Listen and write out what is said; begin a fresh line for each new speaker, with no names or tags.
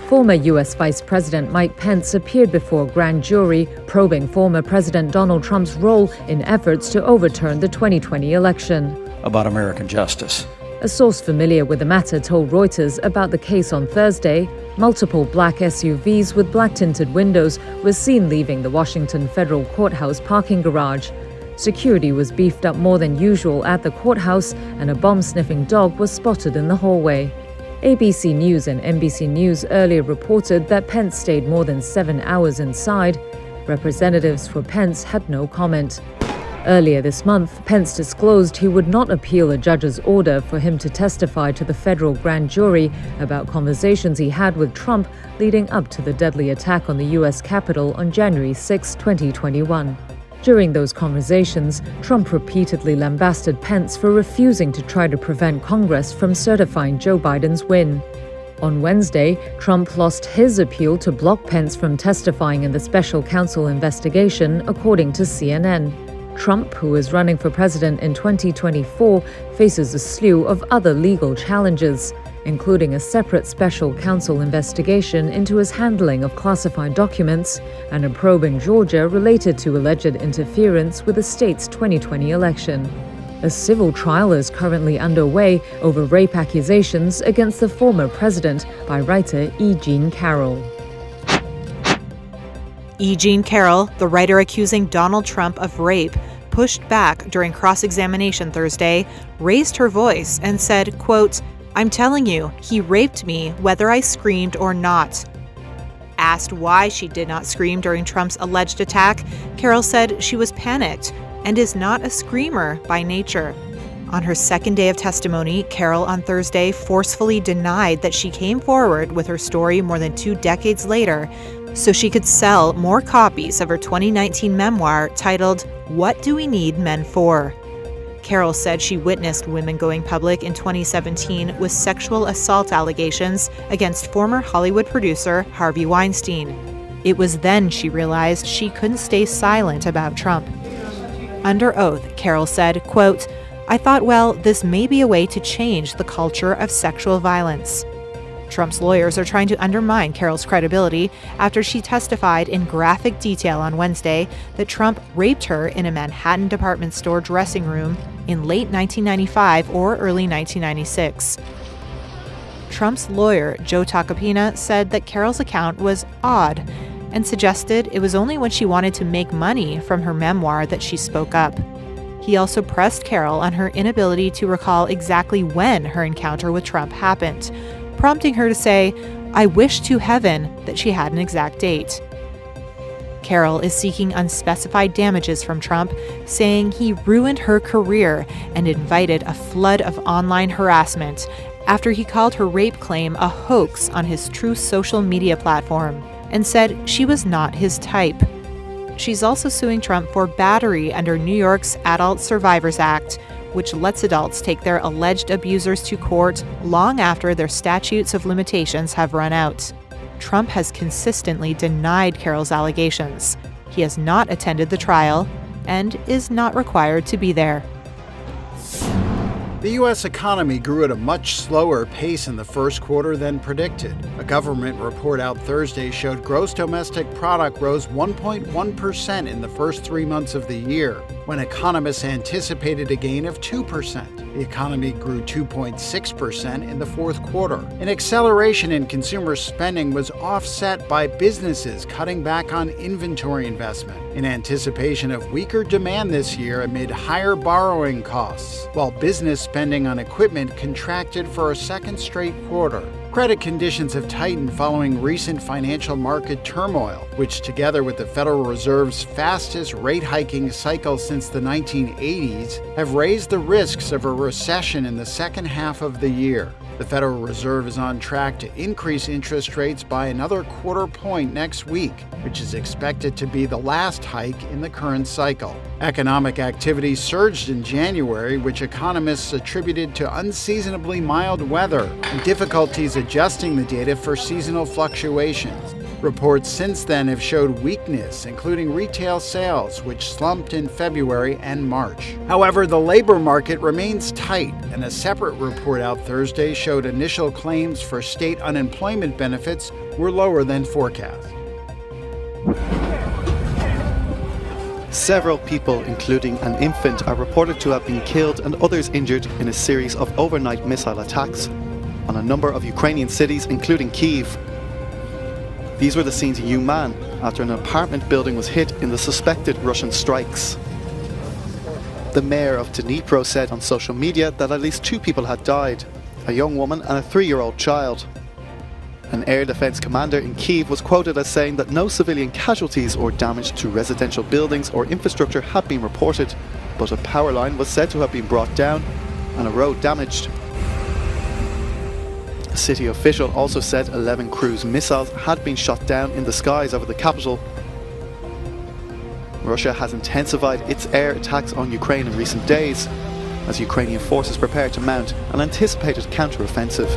Former U.S. Vice President Mike Pence appeared before a grand jury probing former President Donald Trump's role in efforts to overturn the 2020 election.
About American justice.
A source familiar with the matter told Reuters about the case on Thursday. Multiple black SUVs with black-tinted windows were seen leaving the Washington Federal Courthouse parking garage. Security was beefed up more than usual at the courthouse, and a bomb-sniffing dog was spotted in the hallway. ABC News and NBC News earlier reported that Pence stayed more than 7 hours inside. Representatives for Pence had no comment. Earlier this month, Pence disclosed he would not appeal a judge's order for him to testify to the federal grand jury about conversations he had with Trump leading up to the deadly attack on the U.S. Capitol on January 6, 2021. During those conversations, Trump repeatedly lambasted Pence for refusing to try to prevent Congress from certifying Joe Biden's win. On Wednesday, Trump lost his appeal to block Pence from testifying in the special counsel investigation, according to CNN. Trump, who is running for president in 2024, faces a slew of other legal challenges, including a separate special counsel investigation into his handling of classified documents and a probe in Georgia related to alleged interference with the state's 2020 election. A civil trial is currently underway over rape accusations against the former president by writer E. Jean Carroll.
E. Jean Carroll, the writer accusing Donald Trump of rape, pushed back during cross-examination Thursday, raised her voice and said, quote, "I'm telling you, he raped me whether I screamed or not." Asked why she did not scream during Trump's alleged attack, Carroll said she was panicked and is not a screamer by nature. On her second day of testimony, Carroll on Thursday forcefully denied that she came forward with her story more than 2 decades later so she could sell more copies of her 2019 memoir titled, "What Do We Need Men For?" Carroll said she witnessed women going public in 2017 with sexual assault allegations against former Hollywood producer Harvey Weinstein. It was then she realized she couldn't stay silent about Trump. Under oath, Carroll said, quote, "I thought, well, this may be a way to change the culture of sexual violence." Trump's lawyers are trying to undermine Carroll's credibility after she testified in graphic detail on Wednesday that Trump raped her in a Manhattan department store dressing room in late 1995 or early 1996. Trump's lawyer, Joe Tacopina, said that Carroll's account was odd and suggested it was only when she wanted to make money from her memoir that she spoke up. He also pressed Carroll on her inability to recall exactly when her encounter with Trump happened, prompting her to say, "I wish to heaven that she had an exact date." Carroll is seeking unspecified damages from Trump, saying he ruined her career and invited a flood of online harassment after he called her rape claim a hoax on his Truth social media platform and said she was not his type. She's also suing Trump for battery under New York's Adult Survivors Act, which lets adults take their alleged abusers to court long after their statutes of limitations have run out. Trump has consistently denied Carroll's allegations. He has not attended the trial and is not required to be there.
The U.S. economy grew at a much slower pace in the first quarter than predicted. A government report out Thursday showed gross domestic product rose 1.1% in the first 3 months of the year, when economists anticipated a gain of 2%. The economy grew 2.6% in the fourth quarter. An acceleration in consumer spending was offset by businesses cutting back on inventory investment in anticipation of weaker demand this year amid higher borrowing costs, while business spending on equipment contracted for a second straight quarter. Credit conditions have tightened following recent financial market turmoil, which, together with the Federal Reserve's fastest rate hiking cycle since the 1980s, have raised the risks of a recession in the second half of the year. The Federal Reserve is on track to increase interest rates by another quarter point next week, which is expected to be the last hike in the current cycle. Economic activity surged in January, which economists attributed to unseasonably mild weather and difficulties adjusting the data for seasonal fluctuations. Reports since then have showed weakness, including retail sales, which slumped in February and March. However, the labor market remains tight, and a separate report out Thursday showed initial claims for state unemployment benefits were lower than forecast.
Several people, including an infant, are reported to have been killed and others injured in a series of overnight missile attacks on a number of Ukrainian cities, including Kyiv. These were the scenes in Uman after an apartment building was hit in the suspected Russian strikes. The mayor of Dnipro said on social media that at least 2 people had died, a young woman and a 3-year-old child. An air defense commander in Kyiv was quoted as saying that no civilian casualties or damage to residential buildings or infrastructure had been reported, but a power line was said to have been brought down and a road damaged. A city official also said 11 cruise missiles had been shot down in the skies over the capital. Russia has intensified its air attacks on Ukraine in recent days, as Ukrainian forces prepare to mount an anticipated counter-offensive.